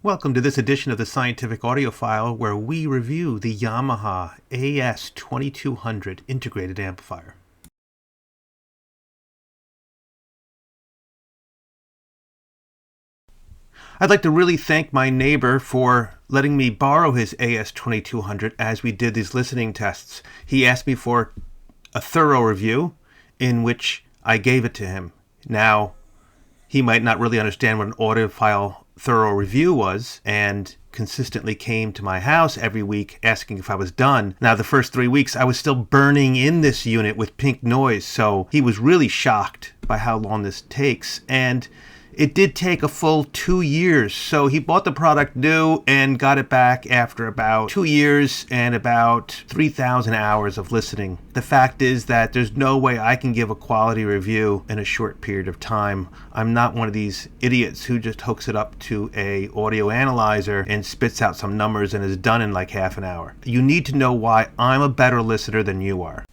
Welcome to this edition of the Scientific Audiophile, where we review the Yamaha A-S2200 Integrated amplifier. I'd like to really thank my neighbor for letting me borrow his AS2200 as we did these listening tests. He asked me for a thorough review in which I gave it to him. Now, he might not really understand what an audiophile thorough review was, and consistently came to my house every week asking if I was done. Now, the first 3 weeks I was still burning in this unit with pink noise, so he was really shocked by how long this takes. And it did take a full 2 years. So he bought the product new and got it back after about 2 years and about 3,000 hours of listening. The fact is that there's no way I can give a quality review in a short period of time. I'm not one of these idiots who just hooks it up to a audio analyzer and spits out some numbers and is done in like half an hour. You need to know why I'm a better listener than you are.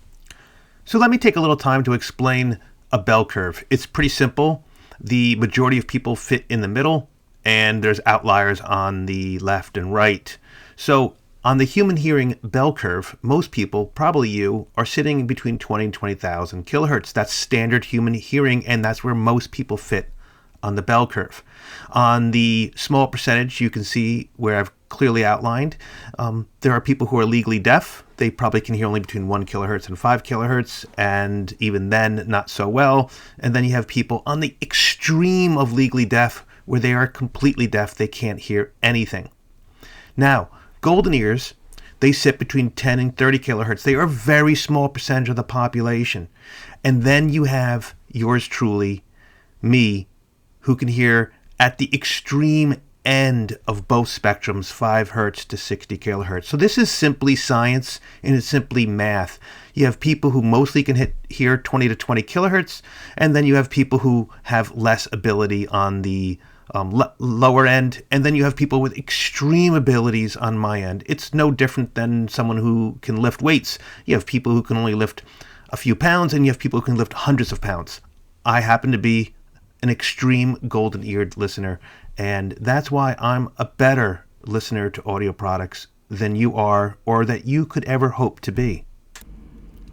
So let me take a little time to explain a bell curve. It's pretty simple. The majority of people fit in the middle, and there's outliers on the left and right. So on the human hearing bell curve, most people, probably you, are sitting between 20 and 20,000 kilohertz. That's standard human hearing, and that's where most people fit on the bell curve. On the small percentage, you can see where I've clearly outlined, there are people who are legally deaf. They probably can hear only between 1 kilohertz and 5 kilohertz, and even then, not so well. And then you have people on the extreme of legally deaf, where they are completely deaf. They can't hear anything. Now, golden ears, they sit between 10 and 30 kilohertz. They are a very small percentage of the population. And then you have yours truly, me, who can hear at the extreme end of both spectrums, 5 hertz to 60 kilohertz. So this is simply science, and it's simply math. You have people who mostly can hear 20 to 20 kilohertz, and then you have people who have less ability on the lower end, and then you have people with extreme abilities on my end. It's no different than someone who can lift weights. You have people who can only lift a few pounds, and you have people who can lift hundreds of pounds. I happen to be an extreme golden-eared listener, and that's why I'm a better listener to audio products than you are, or that you could ever hope to be.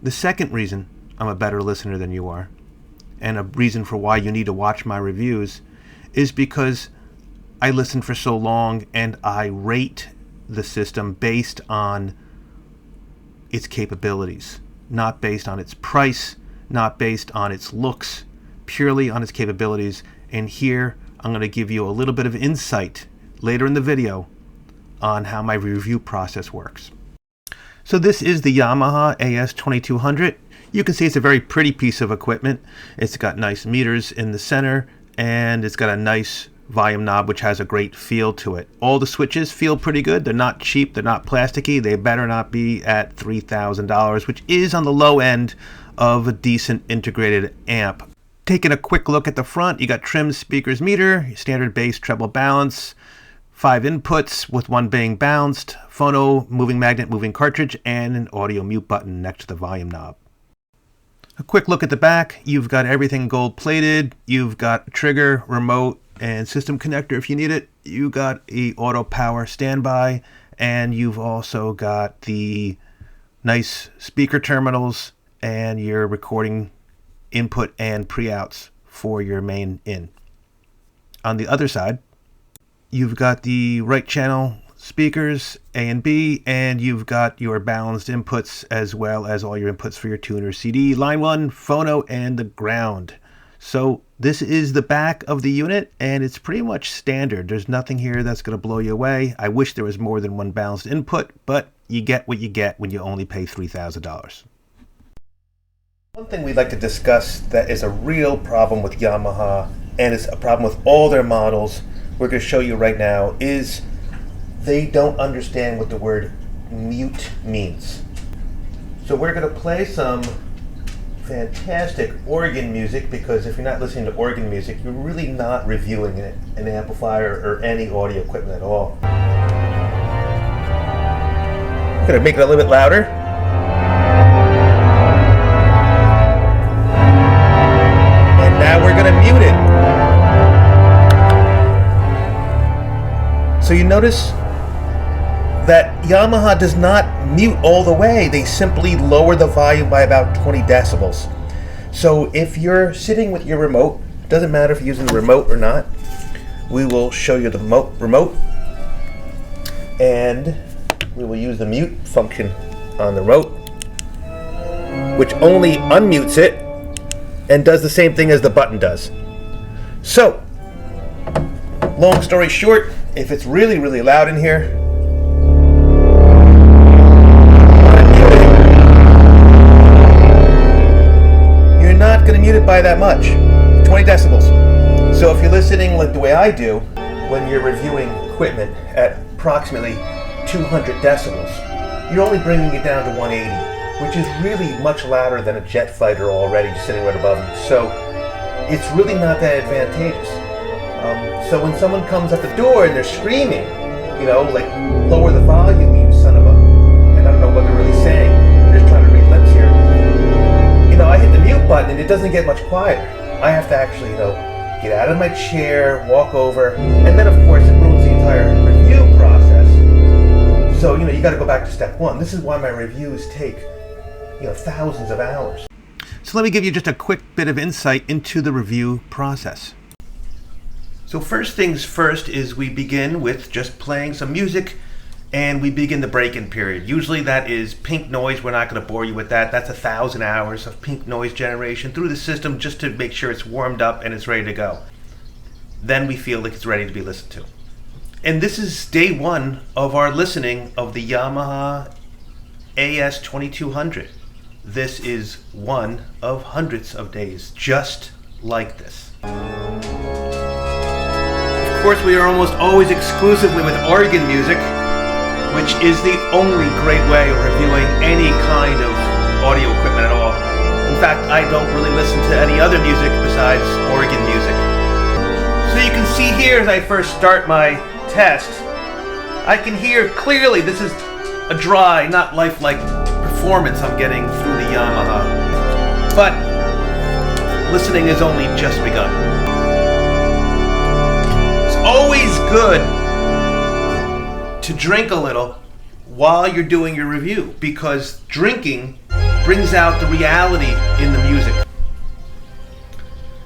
The second reason I'm a better listener than you are, and a reason for why you need to watch my reviews, is because I listened for so long and I rate the system based on its capabilities, not based on its price, not based on its looks, purely on its capabilities. And here I'm going to give you a little bit of insight later in the video on how my review process works. So this is the Yamaha AS2200. You can see it's a very pretty piece of equipment. It's got nice meters in the center, and it's got a nice volume knob which has a great feel to it. All the switches feel pretty good. They're not cheap, they're not plasticky. They better not be at $3,000, which is on the low end of a decent integrated amp. Taking a quick look at the front, you got trim speakers meter, standard bass treble balance, 5 inputs with 1 being bounced, phono, moving magnet, moving cartridge, and an audio mute button next to the volume knob. A quick look at the back, you've got everything gold plated. You've got a trigger, remote, and system connector if you need it. You got a auto power standby, and you've also got the nice speaker terminals and your recording input and pre-outs for your main in. On the other side, you've got the right channel speakers, A and B, and you've got your balanced inputs as well as all your inputs for your tuner CD, line 1, phono, and the ground. So this is the back of the unit, and it's pretty much standard. There's nothing here that's going to blow you away. I wish there was more than 1 balanced input, but you get what you get when you only pay $3,000. One thing we'd like to discuss that is a real problem with Yamaha, and it's a problem with all their models, we're going to show you right now, is they don't understand what the word mute means. So we're going to play some fantastic organ music, because if you're not listening to organ music, you're really not reviewing an amplifier or any audio equipment at all. I'm going to make it a little bit louder. Now we're going to mute it. So you notice that Yamaha does not mute all the way. They simply lower the volume by about 20 decibels. So if you're sitting with your remote, doesn't matter if you're using the remote or not, we will show you the remote, and we will use the mute function on the remote, which only unmutes it and does the same thing as the button does. So, long story short, if it's really, really loud in here, you're not going to mute it by that much, 20 decibels. So if you're listening like the way I do, when you're reviewing equipment at approximately 200 decibels, you're only bringing it down to 180, which is really much louder than a jet fighter already just sitting right above you. So it's really not that advantageous. So when someone comes at the door and they're screaming, you know, like, lower the volume, you son of a, and I don't know what they're really saying, I'm just trying to read lips here. You know, I hit the mute button and it doesn't get much quieter. I have to actually, you know, get out of my chair, walk over, and then of course it ruins the entire review process. So, you know, you got to go back to step one. This is why my reviews take, you know, thousands of hours. So let me give you just a quick bit of insight into the review process. So first things first is we begin with just playing some music, and we begin the break-in period. Usually that is pink noise. We're not going to bore you with that. That's 1,000 hours of pink noise generation through the system just to make sure it's warmed up and it's ready to go. Then we feel like it's ready to be listened to. And this is day one of our listening of the Yamaha A-S2200. This is one of hundreds of days just like this. Of course, we are almost always exclusively with organ music, which is the only great way of reviewing any kind of audio equipment at all. In fact, I don't really listen to any other music besides organ music. So you can see here as I first start my test, I can hear clearly this is a dry, not lifelike performance I'm getting through the Yamaha. But listening has only just begun. Always good to drink a little while you're doing your review, because drinking brings out the reality in the music.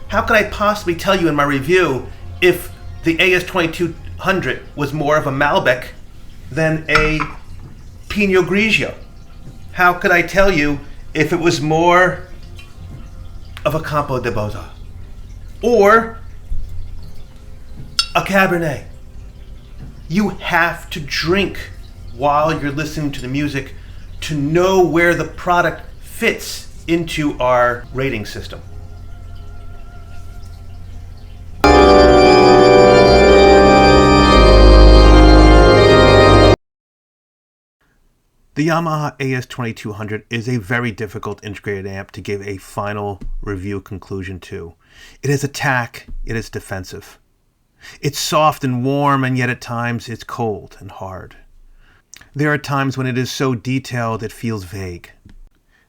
How could I possibly tell you in my review if the AS2200 was more of a Malbec than a Pinot Grigio? How could I tell you if it was more of a Campo de Boza or a Cabernet? You have to drink while you're listening to the music to know where the product fits into our rating system. The Yamaha AS2200 is a very difficult integrated amp to give a final review conclusion to. It is attack, it is defensive. It's soft and warm, and yet at times it's cold and hard. There are times when it is so detailed it feels vague.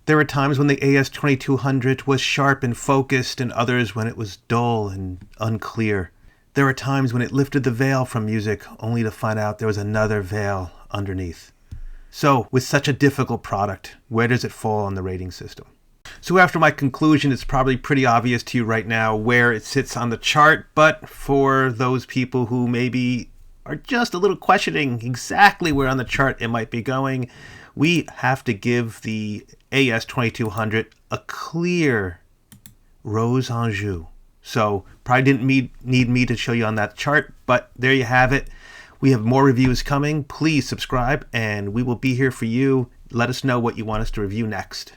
There are times when the AS2200 was sharp and focused, and others when it was dull and unclear. There are times when it lifted the veil from music only to find out there was another veil underneath. So, with such a difficult product, where does it fall on the rating system? So after my conclusion, it's probably pretty obvious to you right now where it sits on the chart, but for those people who maybe are just a little questioning exactly where on the chart it might be going, we have to give the AS2200 a clear rose en jus. So probably didn't need me to show you on that chart, but there you have it. We have more reviews coming. Please subscribe, and we will be here for you. Let us know what you want us to review next.